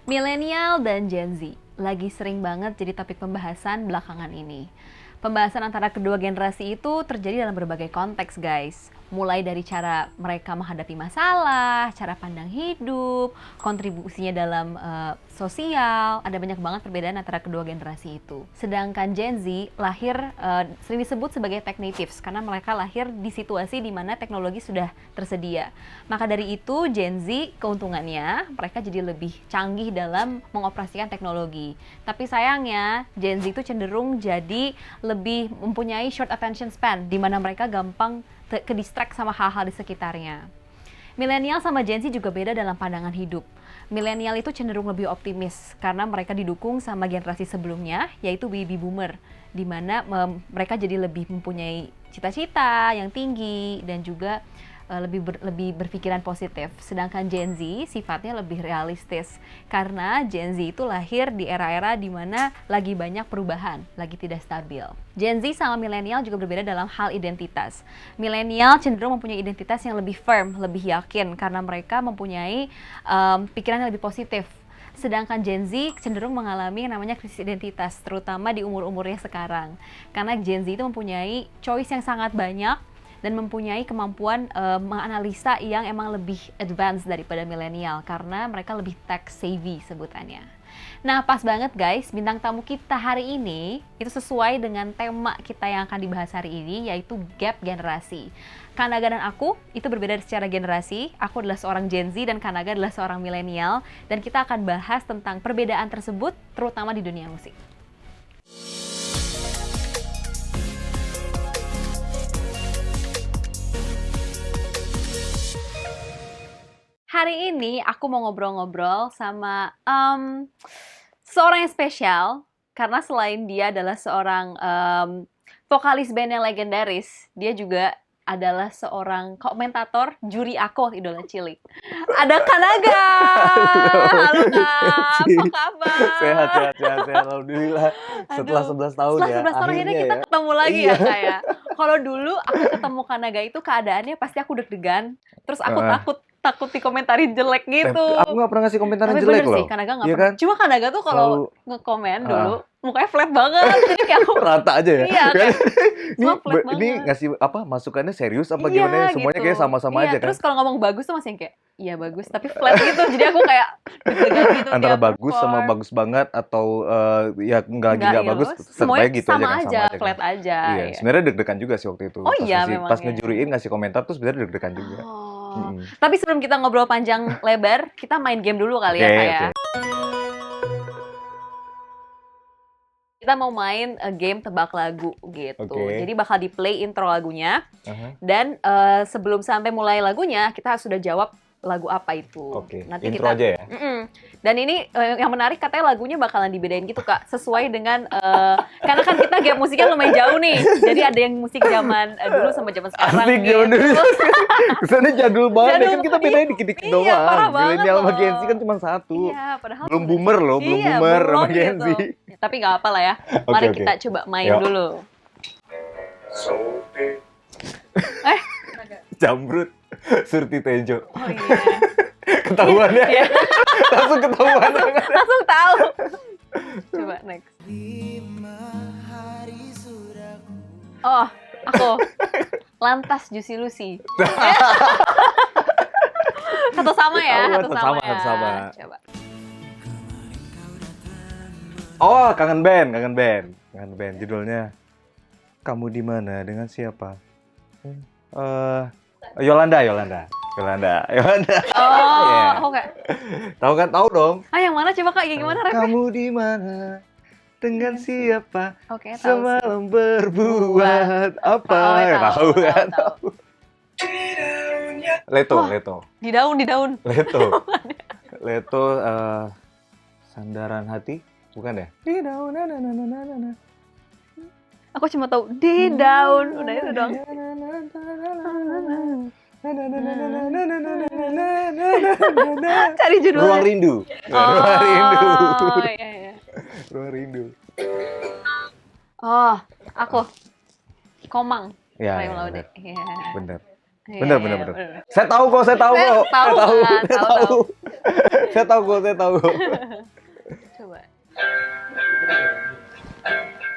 Milenial dan Gen Z lagi sering banget jadi topik pembahasan belakangan ini. Pembahasan antara kedua generasi itu terjadi dalam berbagai konteks, guys. Mulai dari cara mereka menghadapi masalah, cara pandang hidup, kontribusinya dalam sosial, ada banyak banget perbedaan antara kedua generasi itu. Sedangkan Gen Z lahir sering disebut sebagai tech natives karena mereka lahir di situasi di mana teknologi sudah tersedia. Maka dari itu Gen Z keuntungannya mereka jadi lebih canggih dalam mengoperasikan teknologi. Tapi sayangnya Gen Z itu cenderung jadi lebih mempunyai short attention span di mana mereka gampang ke distract sama hal-hal di sekitarnya. Milenial sama Gen Z juga beda dalam pandangan hidup. Milenial itu cenderung lebih optimis karena mereka didukung sama generasi sebelumnya, yaitu baby boomer, di mana mereka jadi lebih mempunyai cita-cita yang tinggi dan juga lebih berpikiran positif. Sedangkan Gen Z sifatnya lebih realistis karena Gen Z itu lahir di era-era di mana lagi banyak perubahan, lagi tidak stabil. Gen Z sama milenial juga berbeda dalam hal identitas. Milenial cenderung mempunyai identitas yang lebih firm, lebih yakin karena mereka mempunyai pikiran yang lebih positif. Sedangkan Gen Z cenderung mengalami yang namanya krisis identitas, terutama di umur-umurnya sekarang. Karena Gen Z itu mempunyai choice yang sangat banyak dan mempunyai kemampuan menganalisa yang emang lebih advance daripada milenial karena mereka lebih tech savvy sebutannya. Nah, pas banget guys, bintang tamu kita hari ini itu sesuai dengan tema kita yang akan dibahas hari ini, yaitu gap generasi. Kanaga dan aku itu berbeda secara generasi. Aku adalah seorang Gen Z dan Kanaga adalah seorang milenial, dan kita akan bahas tentang perbedaan tersebut terutama di dunia musik. Hari ini aku mau ngobrol-ngobrol sama seorang yang spesial karena selain dia adalah seorang vokalis band yang legendaris, dia juga adalah seorang komentator juri aku idola cilik. Ada Kanaga. Halo Kak, apa kabar? Sehat, alhamdulillah. Setelah 11 tahun Setelah ya, 11 tahun akhirnya kita ketemu lagi ya Kak ya. Kalau dulu aku ketemu Kanaga itu keadaannya pasti aku deg-degan, terus aku takut dikomentarin jelek gitu. Aku nggak pernah ngasih komentar Tapi jelek bener loh. sih, Kanaga nggak Iya pernah. kan? Cuma Kanaga tuh kalau ngekomen dulu, mukanya flat banget. Jadi kayak aku Rata aja ya. iya, kayak semua flat ini banget. ngasih masukannya serius apa Iya, gimana? Semuanya gitu. kayak sama-sama Iya, aja kan? terus kalau ngomong bagus tuh masih yang kayak, iya bagus, tapi flat gitu. Jadi aku kayak deg-degan gitu Antara tiap bagus sama perform. bagus banget atau ya nggak Iya, bagus, tetap semuanya aja gitu sama aja kan, aja, sama aja flat kan. aja. Iya, Iya. sebenarnya deg-degan juga sih waktu itu. Oh iya, Pas memangnya. ngejuriin ngasih komentar tuh sebenarnya deg-degan juga. Oh, tapi sebelum kita ngobrol panjang lebar, kita main game dulu kali ya, Kak ya. Kita mau main game tebak lagu gitu. Jadi bakal di-play intro lagunya. Dan sebelum sampai mulai lagunya, kita sudah jawab lagu apa itu. Nanti intro kita, aja ya? Dan ini yang menarik katanya lagunya bakalan dibedain gitu Kak. Sesuai dengan, karena kan kita gap musiknya lumayan jauh nih. Jadi ada yang musik zaman dulu sama zaman sekarang Asik, gitu. Kesannya jadul banget, kan kita bedain dikit-dikit doang. Iya, parah banget Milenial sama loh. Gen Z kan cuma satu. Iya, padahal belum boomer loh, belum boomer sama Gen Z. Ya, tapi nggak apa lah ya. Mari kita coba main dulu. Jambrut, Surti Tejo. Oh iya. Ketahuan ya? Iya. Langsung ketahuan. Langsung tahu. Coba next. Oh, aku. Lantas Juicy Lucy. Satu sama ya, satu sama. Coba. Oh, kangen band judulnya. Kamu di mana dengan siapa? Yolanda. Oh, Yeah. oke. Tahu kan? Tahu dong. Ah, yang mana coba Kak? Yang gimana rapnya? Kamu di mana dengan siapa? Oke, tahu sih. Semalam berbuat apa? Tahu. Leto. Di daun. Leto, sandaran hati, bukan ya? Di daun, Aku cuma tahu di daun. Udah itu dong. Cari judulnya. Ruang Rindu. Iya. Ruang Rindu. Oh, aku. Komang. Ya, Ray Laude. bener. Bener, Iya, bener, iya, bener. bener. Saya tahu kok, saya tahu Saya kok. tahu Saya tahu, kan, saya tahu, tahu. Saya tahu kok, saya tahu. Coba.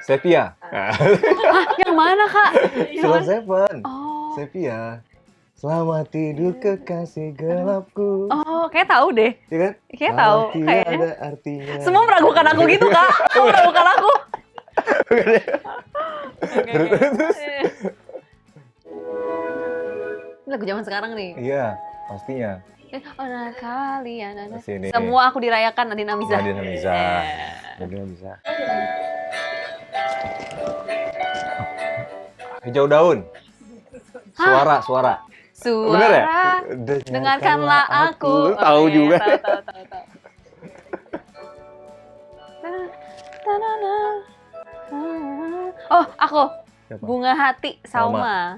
Sepia. Hah, yang mana kak? Yang Sheila mana? Seven. Oh, Sepia. Selamat tidur kekasih gelapku. oh, kayak tahu deh. Iya kan? Kayak tahu, Malah kayaknya. tiada artinya. Semua meragukan aku gitu kak. Semua meragukan aku. Oke, Terus. Ini lagu zaman sekarang nih. Iya, pastinya. Ona kalian ada. Sini. Semua aku dirayakan Nadine Amizah. Nadine Amizah. Eh. Nadine Amizah. Hijau daun. Suara, suara. Bener ya? Suara, dengarkanlah aku. Lu tahu iya, juga. Tahu. Oh, aku. Siapa? Bunga Hati Salma.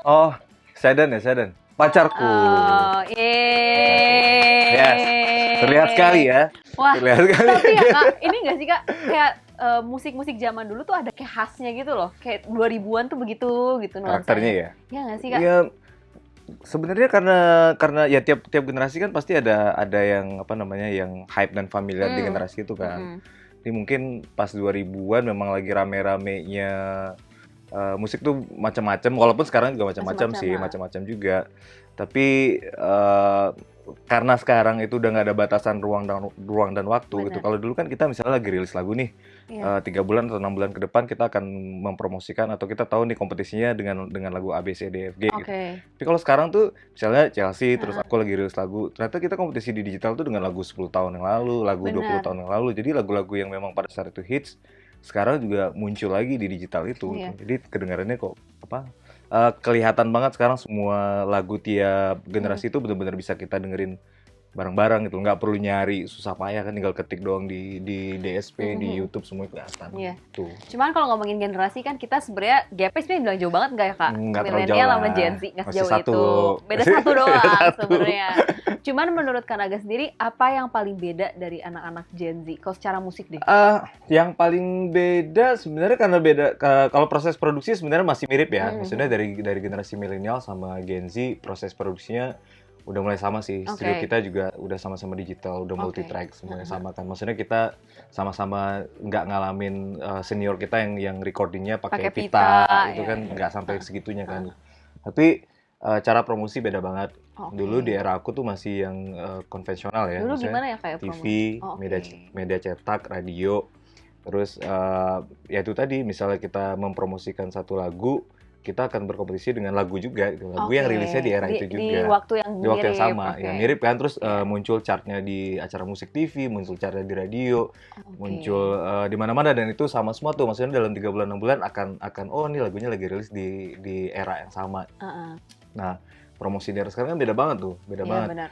Oh, Sedan ya, Sedan. Pacarku. Oh, yeay. Yes. Terlihat sekali ya. Wah, Terlihat sekali. tapi ya kak, ini nggak sih kak, kayak musik-musik zaman dulu tuh ada kayak khasnya gitu loh. Kayak 2000-an tuh begitu gitu nuansanya. Karakternya ya. Ya nggak sih kak? Iya, sebenarnya karena ya tiap generasi kan pasti ada yang apa namanya yang hype dan familiar di generasi itu kan. Jadi mungkin pas 2000-an memang lagi rame-ramenya musik tuh macam-macam, walaupun sekarang juga macam-macam sih, macam-macam juga. Tapi karena sekarang itu udah nggak ada batasan ruang dan waktu gitu. Bener. Kalau dulu kan kita misalnya lagi rilis lagu nih, Iya. 3 bulan atau 6 bulan ke depan kita akan mempromosikan atau kita tahu nih kompetisinya dengan lagu A B C D F G gitu. Oke. Tapi kalau sekarang tuh misalnya Chelsea terus aku lagi rilis lagu, ternyata kita kompetisi di digital tuh dengan lagu 10 tahun yang lalu, lagu 20 Benar. tahun yang lalu. Jadi lagu-lagu yang memang pada saat itu hits sekarang juga muncul lagi di digital itu. Iya. Jadi kedengarannya kok apa? Kelihatan banget sekarang semua lagu tiap generasi itu benar-benar bisa kita dengerin bareng-bareng gitu, nggak perlu nyari susah payah kan, tinggal ketik doang di DSP, di YouTube semua kelihatan. Iya. Tuh. Cuman kalau ngomongin generasi kan kita sebenarnya gapnya sebenarnya bilang jauh banget nggak ya kak? Nggak terlalu Milenial jauh sama lah. Gen Z nggak Masih sejauh satu. itu. Beda satu doang Beda satu. sebenarnya. Cuman menurut Kak Naga sendiri apa yang paling beda dari anak-anak Gen Z? Kalau secara musik deh. Yang paling beda sebenarnya karena kalau proses produksi sebenarnya masih mirip ya. Maksudnya dari generasi milenial sama Gen Z proses produksinya udah mulai sama sih. Studio Oke. kita juga udah sama-sama digital, udah multi Oke. track semuanya sama kan. Maksudnya kita sama-sama nggak ngalamin senior kita yang recordingnya pakai Pakai pita, pita, itu ya. kan nggak sampai segitunya kan. Tapi cara promosi beda banget. Oke. Dulu di era aku tuh masih yang konvensional ya. Dulu Maksudnya gimana ya kayak TV, promo? Oh, oke. media cetak, radio, terus ya itu tadi misalnya kita mempromosikan satu lagu, kita akan berkompetisi dengan lagu juga, gitu. Lagu yang Oke. rilisnya di era itu juga, Di waktu yang di waktu yang mirip, sama, oke. ya mirip kan, terus Iya. muncul chartnya di acara musik TV, muncul chartnya di radio, Oke. muncul di mana-mana dan itu sama semua tuh, maksudnya dalam 3 bulan 6 bulan akan oh ini lagunya lagi rilis di era yang sama. Heeh. Nah, promosi di era sekarang kan beda banget tuh, beda Iya banget. benar.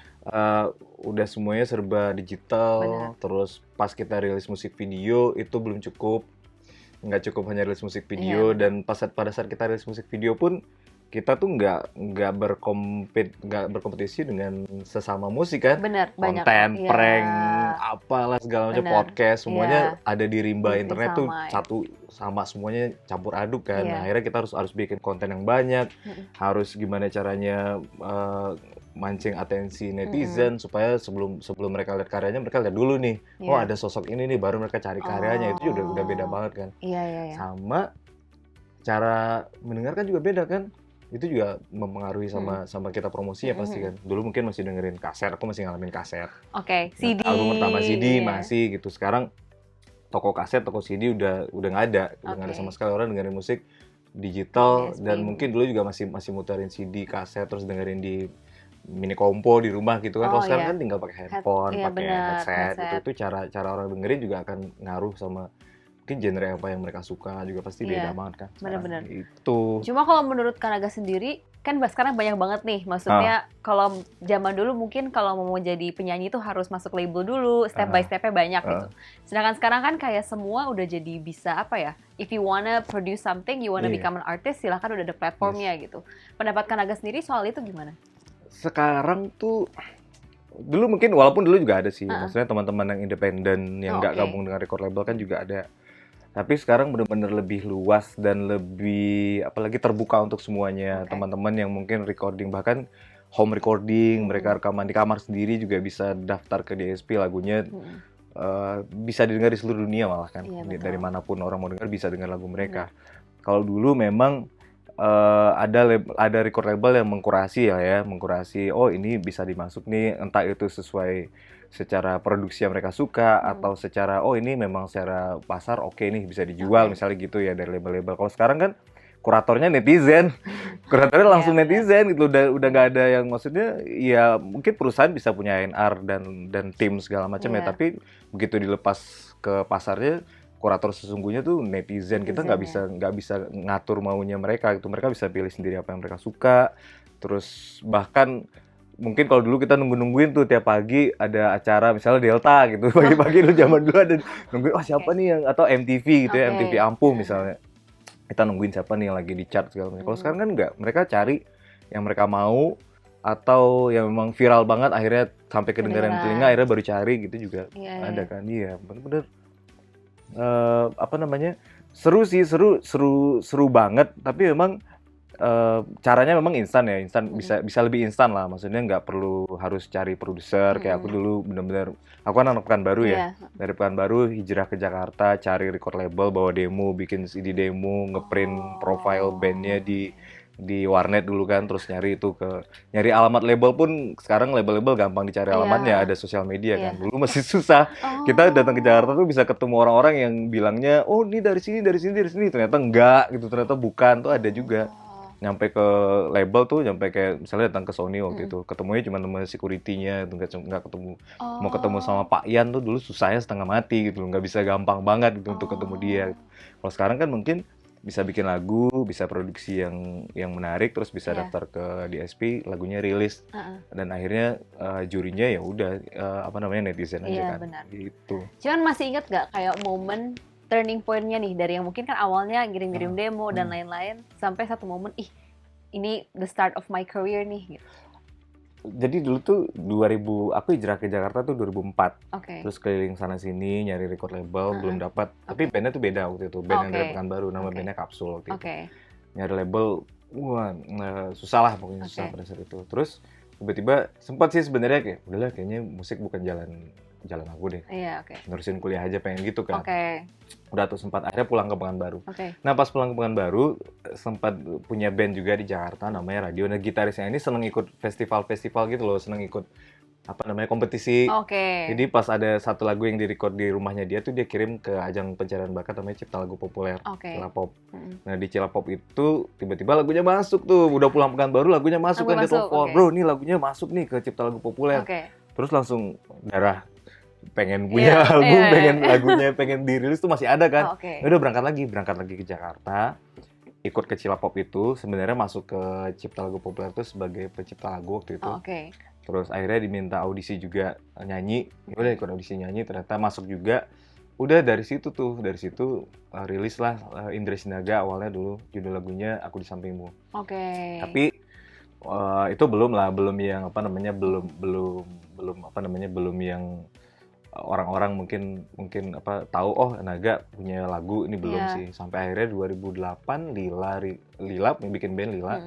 Udah semuanya serba digital, Benar. terus pas kita rilis musik video itu belum cukup, nggak cukup hanya rilis musik video, Iya. dan pada saat kita rilis musik video pun kita tuh nggak berkompetisi dengan sesama musik kan, Benar, banyak. konten, Iya. prank, apalah segala macam, Benar. podcast semuanya Iya. ada di rimba Di internet tuh sama, ya. satu sama, semuanya campur aduk kan. Iya. Nah, akhirnya kita harus bikin konten yang banyak, harus gimana caranya mancing atensi netizen supaya sebelum mereka lihat karyanya, mereka lihat dulu nih, oh Iya. ada sosok ini nih, baru mereka cari karyanya. Itu udah beda banget kan. Iya. Sama cara mendengarkan juga beda kan. Itu juga mempengaruhi sama kita promosinya pasti kan. Dulu mungkin masih dengerin kaset, aku masih ngalamin kaset. Oke, CD. Album pertama CD Iya. masih gitu. Sekarang toko kaset, toko CD udah nggak ada, udah nggak ada Oke. sama sekali. Orang dengerin musik digital, Di dan streaming. mungkin dulu juga masih muterin CD, kaset, terus dengerin di mini kompo di rumah gitu kan. Oh, Kalau sekarang iya. kan tinggal pakai handphone, iya, pakai benar, headset. headset. Itu cara orang dengerin juga akan ngaruh sama mungkin genre apa yang mereka suka, juga pasti Iya, beda banget kan. benar-benar. Sekarang. Itu. Cuma kalau menurut Kanaga sendiri, kan sekarang banyak banget nih. Maksudnya kalau zaman dulu mungkin kalau mau jadi penyanyi itu harus masuk label dulu, step by step-nya banyak gitu. Sedangkan sekarang kan kayak semua udah jadi bisa apa ya, if you wanna produce something, you wanna Iya. become an artist, silahkan udah ada platformnya gitu. Pendapat Kanaga sendiri soal itu gimana? Sekarang tuh dulu mungkin, walaupun dulu juga ada sih, maksudnya teman-teman yang independen yang nggak Oke. gabung dengan record label kan juga ada. Tapi sekarang benar-benar lebih luas dan lebih apalagi terbuka untuk semuanya. Teman-teman yang mungkin recording bahkan home recording, mereka rekaman di kamar sendiri juga bisa daftar ke DSP lagunya. Bisa didengar di seluruh dunia malah kan. Dari manapun orang mau dengar bisa dengar lagu mereka. Kalau dulu memang ada record label yang mengkurasi mengkurasi, oh ini bisa dimasuk nih, entah itu sesuai secara produksi yang mereka suka atau secara oh ini memang secara pasar oke nih bisa dijual misalnya gitu ya dari label-label. Kalau sekarang kan kuratornya netizen, kuratornya langsung netizen gitu, udah nggak ada yang maksudnya ya mungkin perusahaan bisa punya A&R dan tim segala macam ya, tapi begitu dilepas ke pasarnya kurator sesungguhnya tuh netizen. Kita nggak bisa ngatur maunya mereka gitu, mereka bisa pilih sendiri apa yang mereka suka. Terus bahkan mungkin kalau dulu kita nungguin tuh tiap pagi ada acara misalnya Delta gitu, pagi-pagi dulu zaman dulu ada nungguin siapa nih yang, atau MTV gitu ya, MTV Ampuh misalnya, kita nungguin siapa nih yang lagi di chart segala macam. Kalau sekarang kan enggak, mereka cari yang mereka mau atau yang memang viral banget akhirnya sampai kedengaran telinga akhirnya baru cari gitu juga ada kan. Iya bener-bener seru sih, seru banget, tapi memang caranya memang instan, bisa lebih instan lah, maksudnya nggak perlu harus cari produser kayak aku dulu. Bener-bener aku kan anak Pekanbaru dari Pekanbaru hijrah ke Jakarta, cari record label, bawa demo, bikin CD demo, ngeprint profile bandnya di warnet dulu kan, terus nyari alamat label pun sekarang label-label gampang dicari alamatnya, ada sosial media kan. Dulu masih susah. Kita datang ke Jakarta tuh bisa ketemu orang-orang yang bilangnya oh ini dari sini, ternyata enggak gitu, ternyata bukan, tuh ada juga. Nyampe ke label tuh, nyampe kayak misalnya datang ke Sony waktu itu, ketemunya cuma teman security-nya, nggak ketemu. Mau ketemu sama Pak Ian tuh dulu susahnya setengah mati gitu, nggak bisa gampang banget gitu untuk ketemu dia. Kalau sekarang kan mungkin bisa bikin lagu, bisa produksi yang menarik, terus bisa daftar ke DSP, lagunya rilis, dan akhirnya jurinya ya udah netizen aja kan. Benar. Gitu. Cuman masih inget gak kayak momen turning point-nya nih, dari yang mungkin kan awalnya ngirim-ngirim demo dan lain-lain, sampai satu momen ini the start of my career nih gitu. Jadi dulu tuh aku hijrah ke Jakarta tuh 2004. Terus keliling sana sini nyari record label, belum dapat. Tapi bandnya tuh beda waktu itu, band yang dari Pekanbaru, nama bandnya Kapsul waktu itu. Nyari label, susah lah pokoknya, susah pada saat itu. Terus tiba-tiba sempat sih sebenarnya kayak udahlah kayaknya musik bukan jalan aku deh. Nerusin kuliah aja pengen gitu kan. Udah tuh sempat akhirnya pulang ke Pekanbaru. Nah pas pulang ke Pekanbaru sempat punya band juga di Jakarta namanya Radio. Nah gitarisnya ini seneng ikut festival-festival gitu loh, seneng ikut kompetisi. Jadi pas ada satu lagu yang direcord di rumahnya dia tuh, dia kirim ke ajang pencarian bakat namanya Cipta Lagu Populer, Cilapop. Nah di Cilapop itu tiba-tiba lagunya masuk tuh, udah pulang Pekanbaru lagunya masuk kan, dia telepon, bro nih lagunya masuk nih ke Cipta Lagu Populer. Terus langsung darah pengen punya album, pengen lagunya pengen dirilis tuh masih ada kan. Udah berangkat lagi ke Jakarta, ikut ke Cilapop itu, sebenarnya masuk ke Cipta Lagu Populer itu sebagai pencipta lagu waktu itu. Terus akhirnya diminta audisi juga nyanyi, udah ikut audisi nyanyi, ternyata masuk juga. Udah dari situ rilis lah Indra Sinaga awalnya dulu, judul lagunya Aku di Sampingmu. Tapi itu belum yang belum yang orang-orang mungkin tahu Naga punya lagu ini, belum sih. Sampai akhirnya 2008 Lila bikin band Lila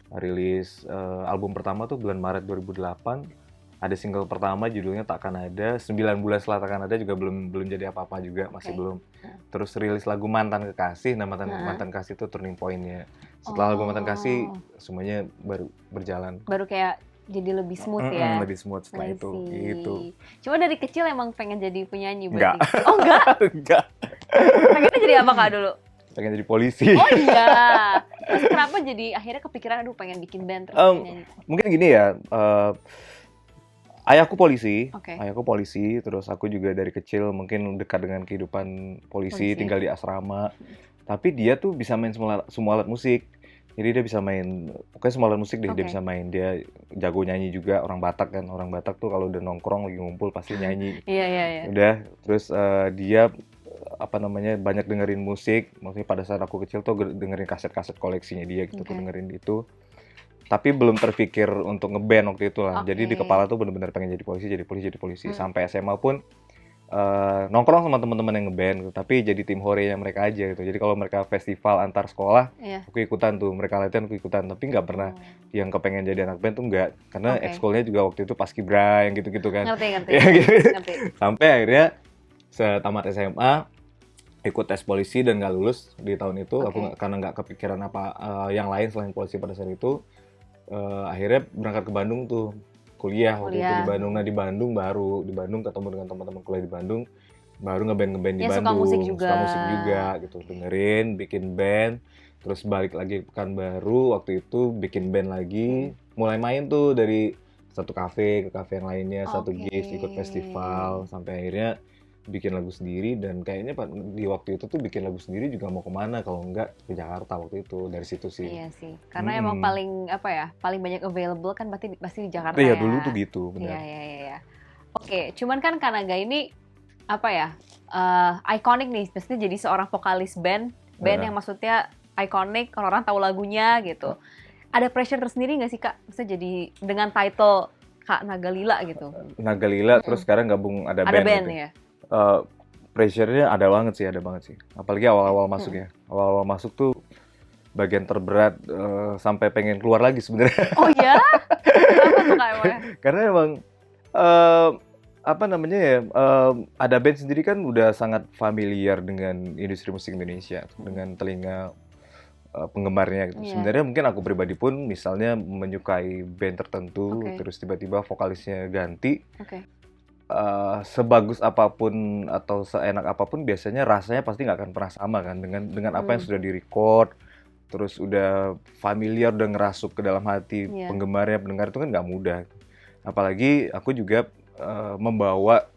rilis album pertama tuh bulan Maret 2008. Ada single pertama judulnya Takkan Ada. 9 bulan setelah Takkan Ada juga belum jadi apa-apa juga, masih belum. Terus rilis lagu Mantan Kekasih. Nah Mantan Kekasih itu turning point-nya. Setelah lagu Mantan Kasih semuanya baru berjalan. Baru kayak jadi lebih smooth ya. Lebih smooth setelah itu. Gitu. Cuma dari kecil emang pengen jadi penyanyi berarti? Enggak. Oh enggak? Enggak. Pengennya jadi apa Kak dulu? Pengen jadi polisi. Oh iya. Terus kenapa jadi akhirnya kepikiran pengen bikin band terus nyanyi? Mungkin gini ya, ayahku polisi, terus aku juga dari kecil mungkin dekat dengan kehidupan polisi, tinggal di asrama. Tapi dia tuh bisa main semua alat musik. Jadi dia bisa main, pokoknya semua alat musik deh, dia bisa main. Dia jago nyanyi juga, orang Batak kan. Orang Batak tuh kalau udah nongkrong lagi ngumpul pasti nyanyi. Iya. Udah, terus dia banyak dengerin musik. Maksudnya pada saat aku kecil tuh dengerin kaset-kaset koleksinya dia gitu, tuh dengerin itu. Tapi belum terpikir untuk ngeband waktu itu lah. Jadi di kepala tuh benar-benar pengen jadi polisi. Sampai SMA pun nongkrong sama teman-teman yang ngeband gitu, tapi jadi tim hore-nya mereka aja gitu. Jadi kalau mereka festival antar sekolah, Iya. aku ikutan tuh, mereka latihan aku ikutan, tapi nggak pernah yang kepengen jadi anak band tuh nggak, karena Oke. ekskulnya juga waktu itu paskibra yang gitu-gitu kan. Ngerti. Ya gitu. Ngerti. Sampai akhirnya setamat SMA ikut tes polisi dan nggak lulus di tahun itu. Oke. Aku karena nggak kepikiran yang lain selain polisi pada saat itu. Akhirnya berangkat ke Bandung tuh kuliah waktu itu di Bandung. Nah di Bandung ketemu dengan teman-teman kuliah di Bandung, baru ngeband di Yang suka Bandung, musik juga. suka musik juga gitu, dengerin, bikin band, terus balik lagi ke Pekanbaru, waktu itu bikin band lagi, mulai main tuh dari satu kafe ke kafe yang lainnya, satu Oke. gigs, ikut festival, sampai akhirnya bikin lagu sendiri. Dan kayaknya di waktu itu tuh bikin lagu sendiri juga mau kemana kalau enggak ke Jakarta waktu itu, dari situ sih. Iya sih, karena emang paling apa ya, paling banyak available kan pasti di Jakarta Iya ya. dulu tuh gitu, benar. Iya. Oke, cuman kan Kanaga ini apa ya, ikonik nih, maksudnya jadi seorang vokalis band yang maksudnya ikonik, orang tahu lagunya gitu. Ada pressure tersendiri nggak sih Kak? Maksudnya jadi dengan title Kak Naga Lila gitu. Naga Lila, terus sekarang gabung ada Ada band band gitu. ya. Pressure-nya ada banget sih. Apalagi awal-awal masuk ya. Awal-awal masuk tuh bagian terberat, sampai pengen keluar lagi sebenarnya. Oh ya? Kenapa tuh Kak emangnya? Karena emang apa namanya ya, ada band sendiri kan udah sangat familiar dengan industri musik Indonesia, dengan telinga penggemarnya gitu. Iya. Sebenarnya mungkin aku pribadi pun misalnya menyukai band tertentu, Oke. terus tiba-tiba vokalisnya ganti, Oke. sebagus apapun atau seenak apapun biasanya rasanya pasti nggak akan pernah sama kan dengan apa yang sudah direcord, terus udah familiar, udah ngerasup ke dalam hati Iya. penggemarnya, pendengar itu kan nggak mudah. Apalagi aku juga membawa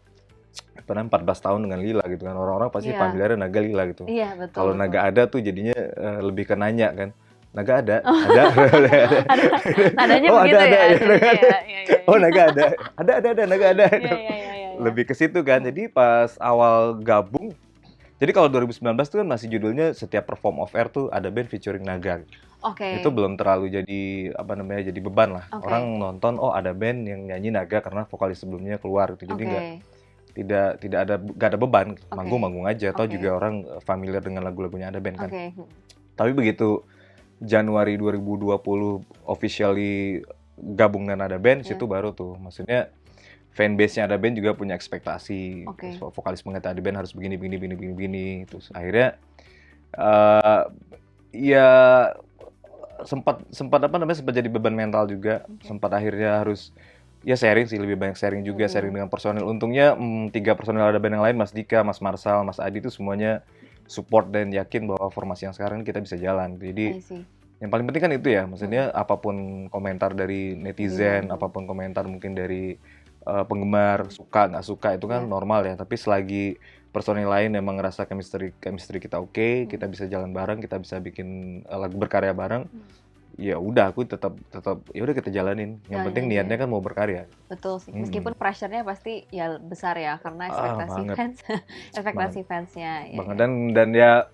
14 tahun dengan Lila gitu kan, orang-orang pasti Iya. familiar Naga Lila gitu. Iya, betul. Kalau betul. Naga ada tuh jadinya lebih ke nanya kan, Naga ada, Nadanya Oh, begitu ada, ya. ya, jadinya Naga ya. Iya. oh Naga ada, Naga ada. Iya. Lebih ke situ kan. Jadi pas awal gabung, jadi kalau 2019 tuh kan masih judulnya setiap perform off air tuh ada band featuring Naga. Oke. Itu belum terlalu jadi apa namanya, jadi beban lah. Oke. Orang nonton, oh ada band yang nyanyi Naga karena vokalis sebelumnya keluar gitu. Jadi Oke. nggak ada beban, Oke. manggung aja. Atau Oke. juga orang familiar dengan lagu-lagunya ada band kan. Oke. Tapi begitu Januari 2020 officially gabung dan ada band, Iya. situ baru tuh. Maksudnya fanbase-nya ada band juga punya ekspektasi. Oke. Vokalis mengatakan ada band harus begini. Terus akhirnya ya sempat jadi beban mental juga. Sempat akhirnya harus ya sharing sih, lebih banyak sharing juga, sharing dengan personil. Untungnya 3 personil ada band yang lain, Mas Dika, Mas Marsal, Mas Adi itu semuanya support dan yakin bahwa formasi yang sekarang kita bisa jalan. Jadi I see. yang paling penting kan itu ya, maksudnya apapun komentar dari netizen, apapun komentar mungkin dari penggemar, suka nggak suka itu kan normal ya. Tapi selagi personil lain emang ngerasa chemistry kita oke, kita bisa jalan bareng, kita bisa bikin lagu berkarya bareng, ya udah aku tetap ya udah kita jalanin. Yang penting niatnya kan mau berkarya. Betul sih. Meskipun pressure-nya pasti ya besar ya karena ekspektasi banget. fans, ekspektasi fansnya. Ya, Banget. Dan ya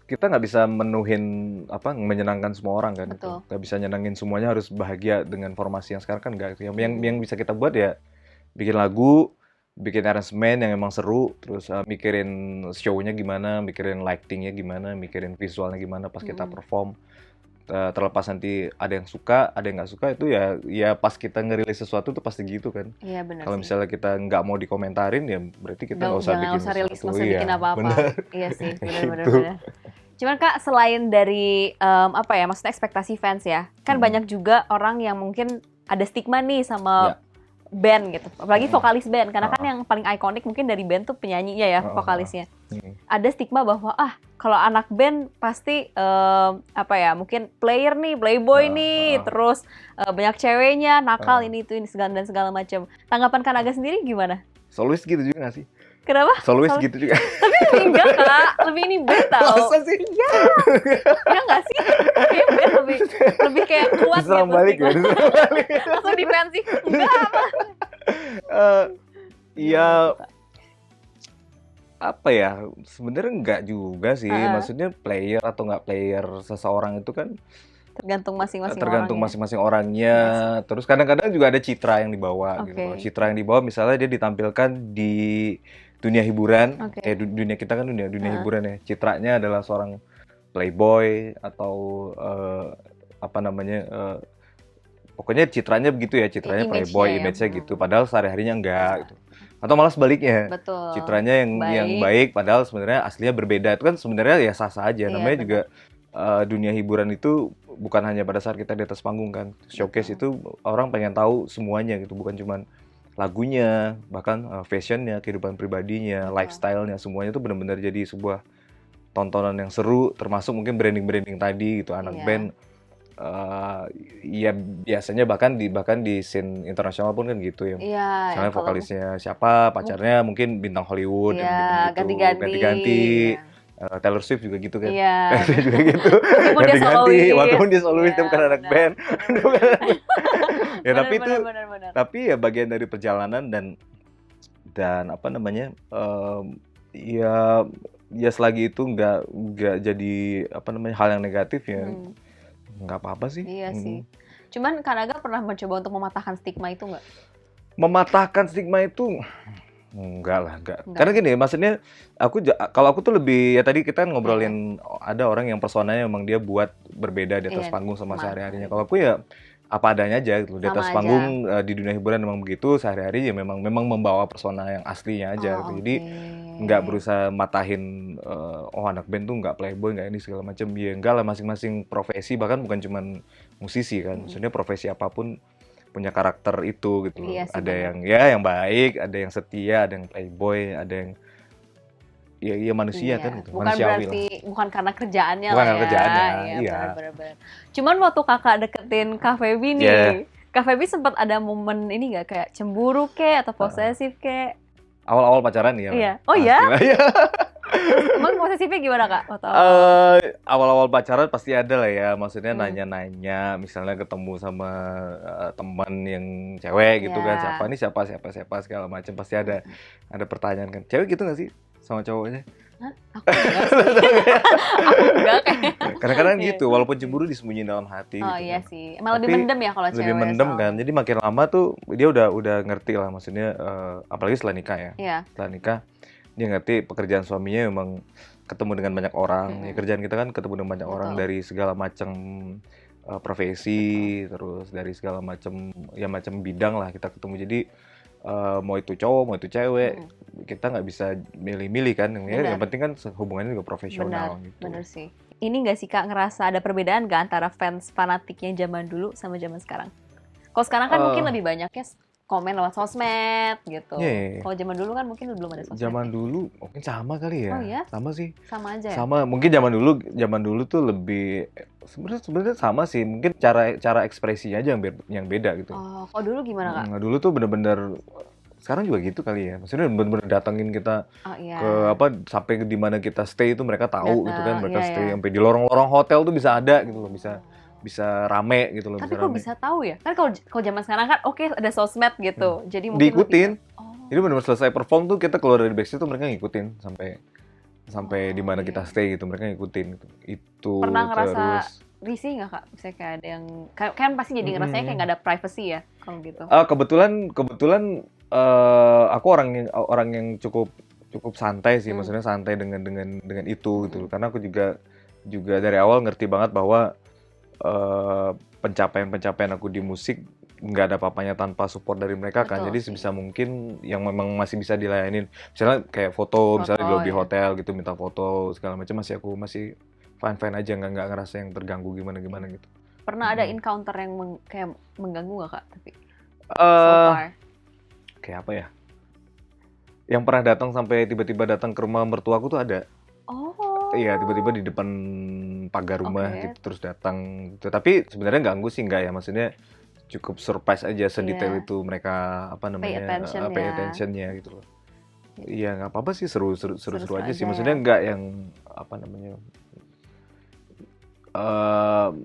kita nggak bisa menyenangkan semua orang kan. Betul. Nggak bisa nyenangin semuanya, harus bahagia dengan formasi yang sekarang kan nggak. Yang bisa kita buat ya bikin lagu, bikin aransemen yang emang seru, terus mikirin show-nya gimana, mikirin lighting-nya gimana, mikirin visualnya gimana pas kita perform. Terlepas nanti ada yang suka, ada yang nggak suka, itu ya pas kita ngerilis sesuatu tuh pasti gitu kan. Iya benar. Kalau misalnya kita nggak mau dikomentarin ya berarti kita nggak usah bikin rilis, sesuatu. nggak usah bikin apa-apa. Bener. Iya sih, benar. Gitu. Cuman Kak, selain dari maksudnya ekspektasi fans ya, kan banyak juga orang yang mungkin ada stigma nih sama band gitu, apalagi vokalis band, karena kan yang paling ikonik mungkin dari band tuh penyanyinya ya, vokalisnya. Ada stigma bahwa kalau anak band pasti mungkin player nih, playboy nih, terus banyak ceweknya, nakal ini segala macam. Tanggapan Kanaga sendiri gimana? Solois gitu juga nggak sih? Kenapa? Solois gitu juga. Tapi lebih enggak Kak, lebih ini band tau. Masa sih? Iya. Iya nggak sih? Kayaknya band lebih kayak kuat Diserang gitu. balik ya. Langsung defensif. Enggak apa. Ya apa ya? Sebenarnya nggak juga sih. Maksudnya player atau nggak player seseorang itu kan Tergantung masing-masing tergantung orang, masing-masing orangnya. Terus kadang-kadang juga ada citra yang dibawa gitu. Citra yang dibawa misalnya dia ditampilkan di dunia hiburan, Oke. kayak dunia kita kan dunia Heeh. hiburan ya. Citranya adalah seorang playboy atau apa namanya pokoknya citranya begitu ya, citranya Image-nya playboy, ya. image-nya gitu. Padahal sehari-harinya enggak Iya. gitu. Atau malah sebaliknya. Betul. Citranya yang baik padahal sebenarnya aslinya berbeda. Itu kan sebenarnya ya sah-sah aja. Iya, Namanya benar. juga dunia hiburan itu bukan hanya pada saat kita di atas panggung kan. Showcase itu orang pengen tahu semuanya gitu, bukan cuman lagunya, bahkan fashionnya, kehidupan pribadinya, Betul. lifestyle-nya, semuanya itu benar-benar jadi sebuah tontonan yang seru, termasuk mungkin branding-branding tadi gitu. Anak Iya. band ya biasanya bahkan di scene internasional pun kan gitu ya. Iya, Misalnya kalau vokalisnya siapa, pacarnya mungkin bintang Hollywood yang iya, gitu-gitu. Ganti-ganti. ganti-ganti. Taylor Swift juga gitu kan. Iya. Dia juga gitu. Meskipun dia Ganti-ganti, solois. walaupun dia solois, Iya, dia bukan anak benar. band. Ya tapi itu, Benar. tapi ya bagian dari perjalanan dan apa namanya, ya selagi itu nggak jadi apa namanya hal yang negatif ya nggak apa-apa sih. Iya sih. Cuman Kak Naga pernah mencoba untuk mematahkan stigma itu nggak? Mematahkan stigma itu enggak lah, enggak. Karena gini, maksudnya kalau aku tuh lebih ya tadi kita ngobrolin ada orang yang personanya emang dia buat berbeda di atas panggung sama sehari-harinya. Kalau aku ya apa adanya aja gitu. Di atas panggung di dunia hiburan emang begitu, sehari-hari ya memang membawa persona yang aslinya aja gitu. Jadi nggak berusaha matahin oh anak band tuh nggak playboy, nggak ini segala macam. Ya enggak lah, masing-masing profesi, bahkan bukan cuman musisi kan. Maksudnya profesi apapun punya karakter itu gitu loh. Iya sih, ada bener. yang ya yang baik, ada yang setia, ada yang playboy, ada yang ya manusia kan gitu. Bukan Manusiawi berarti lah. bukan karena kerjaannya Bukan lah karena ya. kerjaannya, Iya. iya. Benar. Cuman waktu kakak deketin Kak Feby nih, Kak Feby sempat ada momen ini nggak kayak cemburu kek atau posesif kek? Awal-awal pacaran ya. Iya. Oh ya? Iya. Emang posesifnya gimana Kak? Waktu awal? Awal-awal pacaran pasti ada lah ya, maksudnya nanya-nanya, misalnya ketemu sama teman yang cewek gitu kan, siapa segala macam, pasti ada pertanyaan kan, cewek gitu nggak sih sama cowoknya? Hah? Aku enggak sih. Aku enggak kayak. Kadang-kadang gitu, walaupun cemburu disembunyiin dalam hati. Oh gitu iya kan. sih, emang lebih mendem ya kalau cewek. Lebih mendem kan, jadi makin lama tuh dia udah ngerti lah, maksudnya apalagi setelah nikah ya. Iya. Setelah nikah dia ngerti pekerjaan suaminya memang ketemu dengan banyak orang. Ya, kerjaan kita kan ketemu dengan banyak orang dari segala macam profesi, terus dari segala macam macam bidang lah kita ketemu. Jadi mau itu cowok, mau itu cewek, kita nggak bisa milih-milih kan. Yang penting kan hubungannya juga profesional. Gitu. Bener sih. Ini nggak sih Kak ngerasa ada perbedaan nggak antara fans fanatik yang zaman dulu sama zaman sekarang? Kalau sekarang kan mungkin lebih banyaknya komen lewat sosmed gitu. Kalau zaman dulu kan mungkin belum ada sosmed. Zaman dulu mungkin sama kali ya. Oh ya? Sama sih. Sama aja ya? Sama, mungkin zaman dulu tuh lebih sebenarnya sama sih. Mungkin cara ekspresinya aja yang beda gitu. Oh, kalau dulu gimana Kak? Dulu tuh bener-bener sekarang juga gitu kali ya. Maksudnya bener-bener datengin kita ke sampai di mana kita stay itu mereka tahu gitu kan. Mereka stay sampai di lorong-lorong hotel tuh bisa ada gitu loh, bisa rame gitu loh. Tapi kok bisa tahu ya? Kan kalau zaman sekarang kan ada sosmed gitu. Jadi mungkin diikutin. Jadi benar-benar selesai perform tuh kita keluar dari backstage tuh mereka ngikutin sampai di mana kita stay gitu, mereka ngikutin gitu. Itu pernah ngerasa risih nggak Kak? Misalnya kayak ada yang kan pasti jadi ngerasanya kayak nggak ada privacy ya kalau gitu. Kebetulan aku orang yang cukup santai sih, maksudnya santai dengan itu gitu. Karena aku juga dari awal ngerti banget bahwa pencapaian aku di musik nggak ada apa-apanya tanpa support dari mereka kan. Jadi sebisa mungkin yang memang masih bisa dilayanin, misalnya kayak foto misalnya di lobby hotel gitu, minta foto segala macam, aku masih fine aja, nggak ngerasa yang terganggu gimana gitu. Pernah ada encounter yang kayak mengganggu nggak Kak? Tapi so far kayak apa ya? Yang pernah datang sampai tiba-tiba datang ke rumah mertuaku tuh ada. Iya, tiba-tiba di depan pagar rumah gitu terus datang gitu. Tapi sebenarnya ganggu sih enggak ya, maksudnya cukup surprise aja sedetail itu mereka pay attention-nya gitu loh. Iya, nggak apa-apa sih, seru aja sih. Maksudnya nggak yang apa namanya,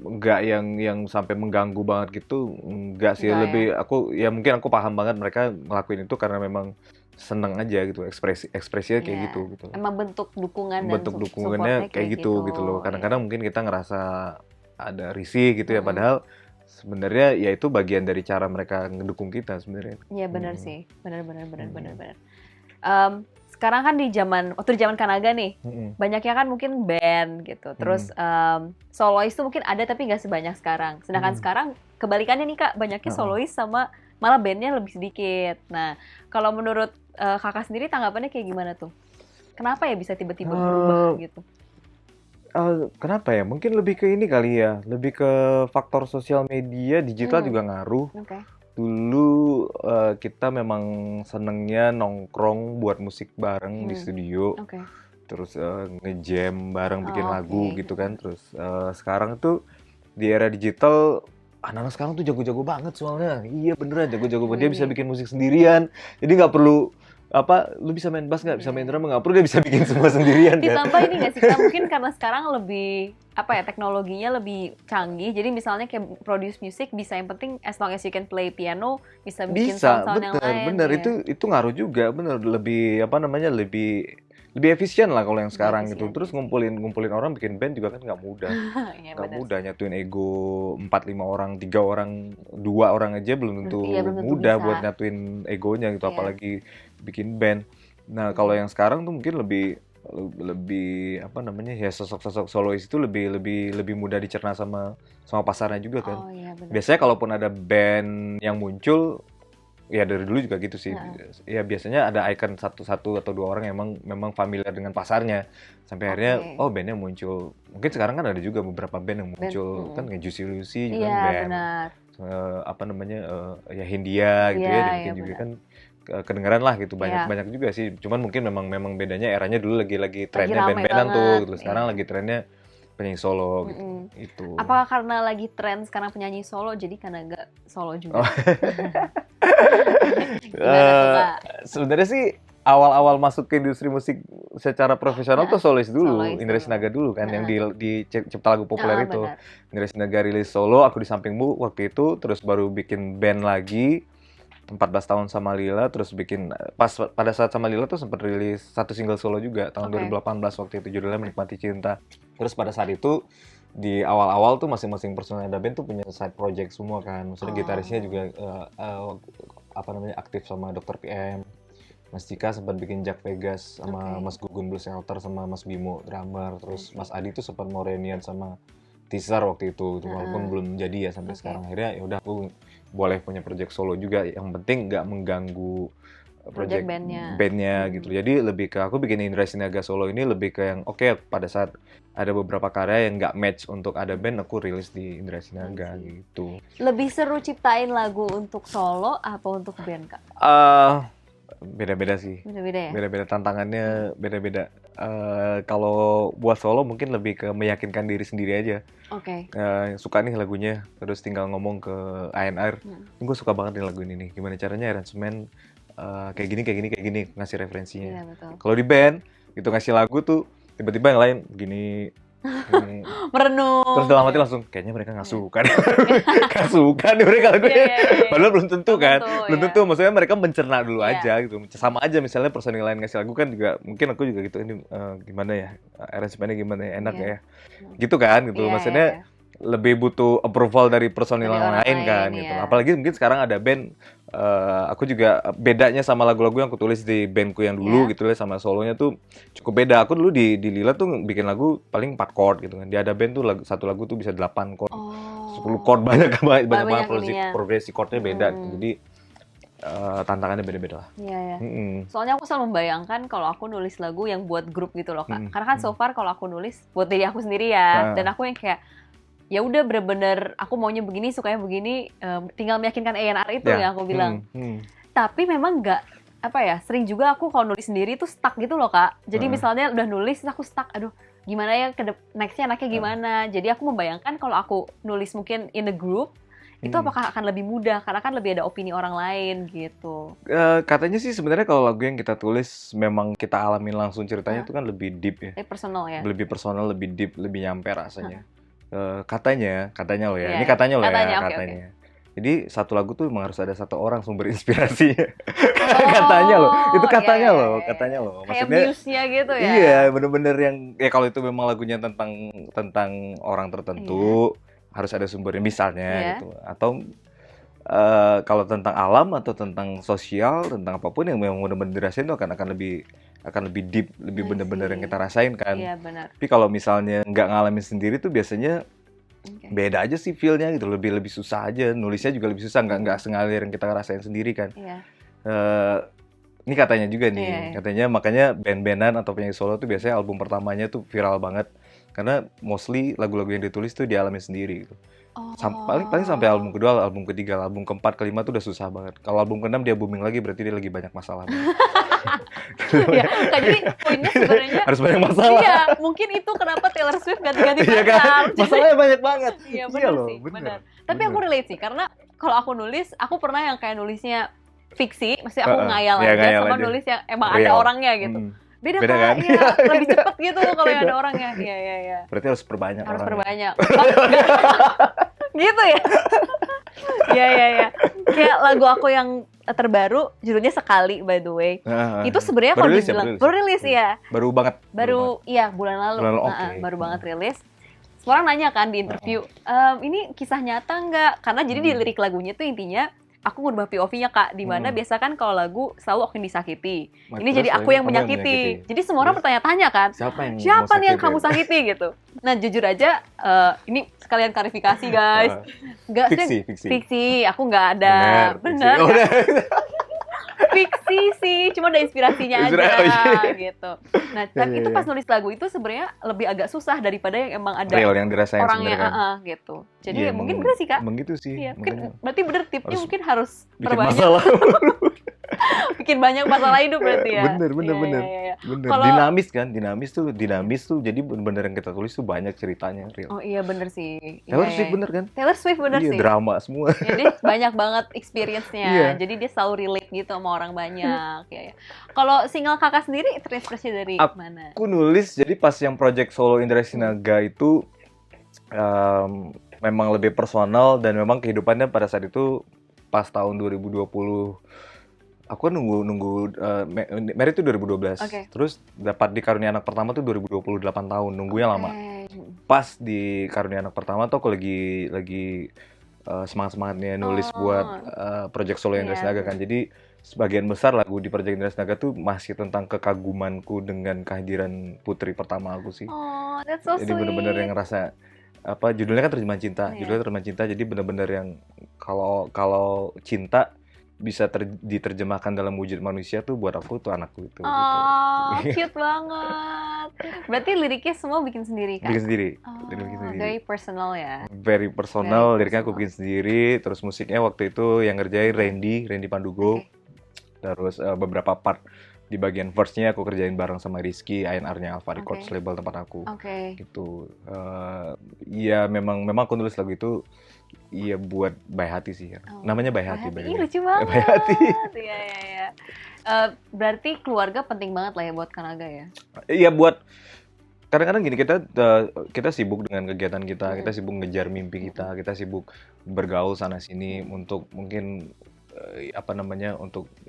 nggak yang sampai mengganggu banget gitu, nggak sih. Lebih mungkin aku paham banget mereka ngelakuin itu karena memang seneng aja gitu, ekspresinya kayak gitu. Emang bentuk dukungannya kayak gitu loh. Kadang-kadang mungkin kita ngerasa ada risih gitu ya, padahal sebenarnya ya itu bagian dari cara mereka ngedukung kita sebenarnya. Iya benar sih, benar. sekarang kan waktu di zaman Kanaga nih, Mm-mm. banyaknya kan mungkin band gitu. Terus solois tuh mungkin ada tapi nggak sebanyak sekarang. Sedangkan sekarang kebalikannya nih Kak, banyaknya solois sama malah bandnya lebih sedikit. Nah, kalau menurut Kakak sendiri tanggapannya kayak gimana tuh? Kenapa ya bisa tiba-tiba berubah gitu? Kenapa ya? Mungkin lebih ke ini kali ya, lebih ke faktor sosial media, digital juga ngaruh. Oke. Dulu kita memang senengnya nongkrong buat musik bareng di studio, Oke. terus nge-jam bareng bikin Oh, lagu oke. gitu kan. Terus sekarang tuh di era digital, anak-anak sekarang tuh jago-jago banget soalnya. Iya beneran jago-jago banget. Dia bisa bikin musik sendirian, jadi nggak perlu lu bisa main bass nggak, bisa main drum nggak perlu, dia bisa bikin semua sendirian kan. Ditambah ini nggak sih Kak, mungkin karena sekarang lebih teknologinya lebih canggih. Jadi misalnya kayak produce music bisa, yang penting as long as you can play piano bisa bikin Bisa, sound-sound yang lain. bener. Iya. Itu ngaruh juga, bener. Lebih lebih efisien lah kalau yang Lebih sekarang gitu. efisien, Terus iya. ngumpulin orang bikin band juga kan nggak mudah. Iya Nggak benar mudah sih. nyatuin ego 4-5 orang, 3 orang, 2 orang aja belum tentu Iya, belum tentu mudah bisa. buat nyatuin egonya gitu, Iya. apalagi bikin band. Nah, kalau yang sekarang tuh mungkin lebih apa namanya ya, sosok-sosok solois itu lebih mudah dicerna sama pasarnya juga kan. Oh iya benar. Biasanya kalaupun ada band yang muncul, ya dari dulu juga gitu sih. Ya biasanya ada icon satu atau 2 orang yang memang familiar dengan pasarnya. Sampai akhirnya bandnya muncul. Mungkin sekarang kan ada juga beberapa band yang muncul kan, kayak Juicy Lucy juga kan Iya band. benar. Apa namanya ya Hindia gitu ya, Iya, dibikin iya juga benar. kan kedengeran lah gitu, Iya. banyak juga sih. Cuman mungkin memang bedanya eranya dulu lagi trennya rame band-bandan tuh banget, gitu. Sekarang iya. lagi trennya penyanyi solo gitu. Itu. Apakah karena lagi tren sekarang penyanyi solo, jadi karena nggak solo juga? Gimana tuh Kak? Sebenarnya sih awal-awal masuk ke industri musik secara profesional tuh solois dulu, Solois Indra dulu. Sinaga dulu kan, yang di Cipta Lagu Populer itu. Benar. Indra Sinaga rilis solo, Aku di Sampingmu waktu itu, terus baru bikin band lagi 14 tahun sama Lila, terus bikin pada saat sama Lila tuh sempat rilis satu single solo juga tahun 2018 waktu itu, judulnya Menikmati Cinta. Terus pada saat itu di awal-awal tuh masing-masing personel ada band tuh punya side project semua kan. Maksudnya gitarisnya juga aktif sama Dr. PM. Mas Cika sempat bikin Jack Vegas sama Mas Gugun Blues Shelter sama Mas Bimo drummer. Terus Mas Adi tuh sempat mau reunian sama Teaser waktu itu, walaupun belum jadi ya sampai sekarang. Akhirnya ya udah aku boleh punya project solo juga, yang penting nggak mengganggu project bandnya gitu. Jadi lebih ke aku bikin Indra Sinaga solo ini lebih ke yang pada saat ada beberapa karya yang nggak match untuk ada band, aku rilis di Indra Sinaga gitu. Lebih seru ciptain lagu untuk solo apa untuk band Kak? Beda-beda sih. Beda-beda ya? Beda-beda, tantangannya beda-beda. Kalau buat solo mungkin lebih ke meyakinkan diri sendiri aja. Suka nih lagunya, terus tinggal ngomong ke ANR, gue suka banget nih lagu ini nih, gimana caranya aransemen kayak gini, ngasih referensinya. Kalau di band gitu ngasih lagu tuh tiba-tiba yang lain gini merenung, terus dalam hati langsung kayaknya mereka nggak suka nggak suka nih mereka lagunya. Padahal belum tentu kan, belum tentu, maksudnya mereka mencerna dulu aja gitu. Sama aja misalnya personil lain ngasih lagu kan juga mungkin aku juga gitu, ini gimana ya aransemennya, gimana ya, enak ya gitu kan gitu. Maksudnya lebih butuh approval dari personil yang lain kan gitu. Apalagi mungkin sekarang ada band, aku juga bedanya sama lagu-lagu yang aku tulis di bandku yang dulu gitu ya, sama solonya tuh cukup beda. Aku dulu di Lila tuh bikin lagu paling 4 chord gitu kan. Di Ada Band tuh satu lagu tuh bisa 8 chord, 10 chord, banyak banget progresi chordnya beda gitu. Jadi tantangannya beda-beda lah. Iya. Soalnya aku selalu membayangkan kalau aku nulis lagu yang buat grup gitu loh Kak. Karena kan so far kalau aku nulis buat diri aku sendiri ya, dan aku yang kayak ya udah bener-bener aku maunya begini, sukanya begini, tinggal meyakinkan A&R itu yang aku bilang. Tapi memang nggak sering juga aku kalau nulis sendiri tuh stuck gitu loh Kak. Jadi misalnya udah nulis aku stuck, aduh gimana ya nextnya enaknya gimana. Jadi aku membayangkan kalau aku nulis mungkin in a group itu apakah akan lebih mudah karena kan lebih ada opini orang lain gitu. Katanya sih sebenarnya kalau lagu yang kita tulis memang kita alamin langsung ceritanya itu kan lebih deep ya. Lebih personal ya. Lebih personal, lebih deep, lebih nyampe rasanya. Katanya loh ya. Ini katanya loh ya, katanya. Jadi satu lagu tuh memang harus ada satu orang sumber inspirasinya. Katanya loh. Itu katanya loh. Maksudnya kayak muse-nya gitu ya. Iya, bener-bener yang ya kalau itu memang lagunya tentang orang tertentu, harus ada sumbernya misalnya gitu. Atau kalau tentang alam atau tentang sosial, tentang apapun yang memang benar-benar dirasain itu akan lebih akan lebih deep, lebih I bener-bener yang see. kita rasain kan. Iya, benar. Tapi kalau misalnya nggak ngalamin sendiri tuh biasanya Oke. beda aja sih feel-nya gitu, lebih susah aja, nulisnya juga lebih susah, nggak sengalir yang kita rasain sendiri kan. Iya. Eh, ini katanya juga Iya, nih, iya. katanya makanya band-bandan atau penyanyi solo tuh biasanya album pertamanya tuh viral banget karena mostly lagu-lagu yang ditulis tuh dialami sendiri gitu. Paling sampai album kedua, album ketiga, album keempat, kelima tuh udah susah banget. Kalau album keenam dia booming lagi berarti dia lagi banyak masalah banget. Ya, Kak, jadi poinnya sebenarnya Harus banyak masalah. iya, mungkin itu kenapa Taylor Swift ganti-ganti Iya kan? pacar. Jadi- Masalahnya banyak banget. Iya, benar loh, sih, bener. benar. Tapi aku relate sih, karena kalau aku nulis, aku pernah yang kayak nulisnya fiksi, maksudnya aku ngayal Iya, aja, ngayal sama aja. nulis yang emang ada Real. orangnya gitu. Beda Beda Kak, kan? iya, lebih cepet gitu kalau yang ada orangnya. Iya, iya, iya. Berarti harus perbanyak Harus orangnya. perbanyak. Gitu ya? Iya, iya, iya. Kayak lagu aku yang terbaru, judulnya Sekali, by the way. Itu sebenarnya kalau dibilang baru rilis ya. Baru banget. Baru iya bulan lalu. Bulan lalu, Heeh, oke. baru banget rilis. Semua orang nanya kan di interview, ini kisah nyata nggak? Karena jadi di lirik lagunya tuh intinya aku ngubah POV-nya Kak, di mana biasa kan kalau lagu selalu aku yang disakiti. Ini Terus jadi aku yang menyakiti. Jadi semua orang bertanya-tanya kan, Siapa siapa nih yang kamu sakiti gitu. Nah jujur aja, ini sekalian klarifikasi guys. Nggak sih, fiksi. Aku nggak ada. Bener. Fiksi sih, cuma ada inspirasinya aja gitu. Nah, tapi itu pas nulis lagu itu sebenarnya lebih agak susah daripada yang emang ada real yang dirasain orangnya kan? gitu. Jadi ya, mungkin bener sih Kak. Emang gitu sih. Iya, mungkin berarti bener tipnya mungkin harus bikin perbanyak. masalah. Bikin banyak masalah hidup berarti ya. Bener. Iya. Bener. Kalau- Dinamis tuh. Jadi bener-bener yang kita tulis tuh banyak ceritanya real. Oh iya bener sih. Taylor Iya, Swift iya. bener kan? Taylor Swift bener Iya, sih. drama semua. Ya, dia banyak banget experience-nya. Iya. Jadi dia selalu relate gitu sama orang banyak. Ya. Kalau single Kakak sendiri terinspirasi dari mana? Aku nulis jadi pas yang project solo Indra Sinaga itu memang lebih personal dan memang kehidupannya pada saat itu pas tahun 2020 aku kan nunggu married itu 2012. Oke. Terus dapat di karunia anak pertama tuh 2028 tahun, nunggunya lama. Pas di karunia anak pertama tuh aku lagi semangat-semangatnya nulis buat project solo Indra Sinaga kan. Jadi sebagian besar lagu di project Indra Sinaga tuh masih tentang kekagumanku dengan kehadiran putri pertama aku sih. Oh, that's so Jadi sweet. bener-bener yang ngerasa judulnya kan terjemahan cinta. Iya. Judulnya terjemahan cinta. Jadi bener-bener yang kalau cinta bisa diterjemahkan dalam wujud manusia tuh buat aku tuh anakku itu. Oh, gitu. cute banget. Berarti liriknya semua bikin sendiri kan? Bikin sendiri. Oh, Bikin sendiri. very personal ya. Very personal, Very liriknya aku personal. bikin sendiri. Terus musiknya waktu itu yang ngerjain Randy Pandugo. Oke. Terus beberapa part di bagian verse-nya aku kerjain bareng sama Rizky, A&R-nya Alpha Records, Oke. label tempat aku. Oke. Gitu. Iya memang aku nulis lagu itu iya buat Baik Hati sih ya. Namanya Baik Hati. by the Ih, way. lucu banget. Baik Hati. Iya. Berarti keluarga penting banget lah ya buat Kanaga ya. Iya buat kadang-kadang gini kita sibuk dengan kegiatan kita sibuk ngejar mimpi kita sibuk bergaul sana sini untuk mungkin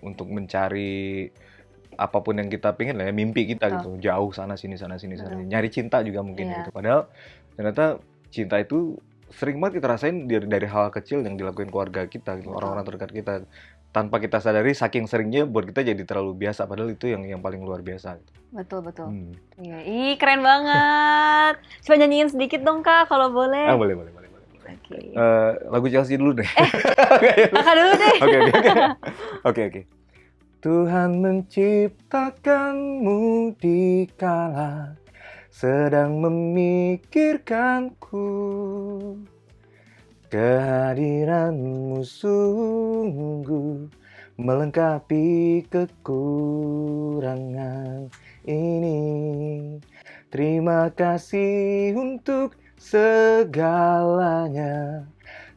untuk mencari apapun yang kita pengen lah ya, mimpi kita gitu, jauh sana sini nyari cinta juga mungkin gitu. Padahal ternyata cinta itu sering banget kita rasain dari hal kecil yang dilakuin keluarga kita gitu, orang-orang terdekat kita, tanpa kita sadari saking seringnya buat kita jadi terlalu biasa, padahal itu yang paling luar biasa gitu. Betul. Iya. Ih, keren banget. Coba nyanyiin sedikit dong Kak kalau boleh. Boleh. Oke. Lagu Chelsea dulu deh. Kakak dulu deh. Oke. Tuhan menciptakanmu di kala sedang memikirkanku. Kehadiranmu sungguh melengkapi kekurangan ini. Terima kasih untuk segalanya.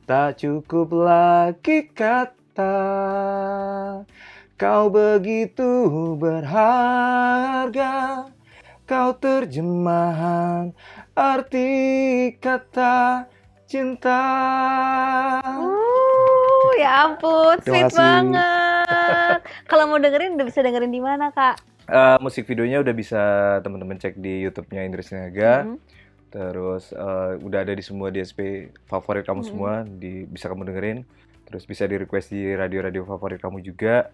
Tak cukup lagi kata. Kau begitu berharga. Kau terjemahan arti kata cinta. Ya ampun, Terima sweet kasih. banget. Kalau mau dengerin udah bisa dengerin di mana Kak? Musik videonya udah bisa teman-teman cek di YouTube-nya Indra Sinaga. Terus udah ada di semua DSP favorit kamu semua, bisa kamu dengerin. Terus bisa di request di radio-radio favorit kamu juga.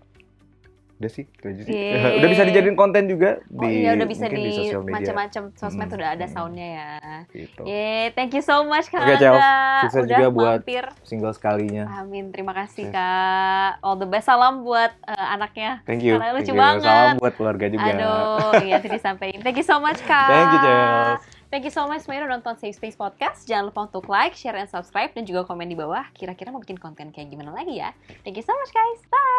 Udah sih, itu aja sih. Yeay. Udah bisa dijadiin konten juga Oh iya, udah bisa mungkin di sosial media. macam-macam sosmed udah ada soundnya ya. Gitu. Thank you so much Kak Oke, Chels. Angga. Sukses Udah juga buat mampir. single sekalinya. Amin, terima kasih Sukses. Kak. All the best, salam buat anaknya. Thank you. Karena lucu Thank you. banget. Salam buat keluarga juga. Aduh, iya nanti disampaikan. Thank you so much Kak. Thank you, Chels. Thank you so much semuanya udah nonton Safe Space Podcast. Jangan lupa untuk like, share, and subscribe. Dan juga komen di bawah kira-kira mau bikin konten kayak gimana lagi ya. Thank you so much guys. Bye.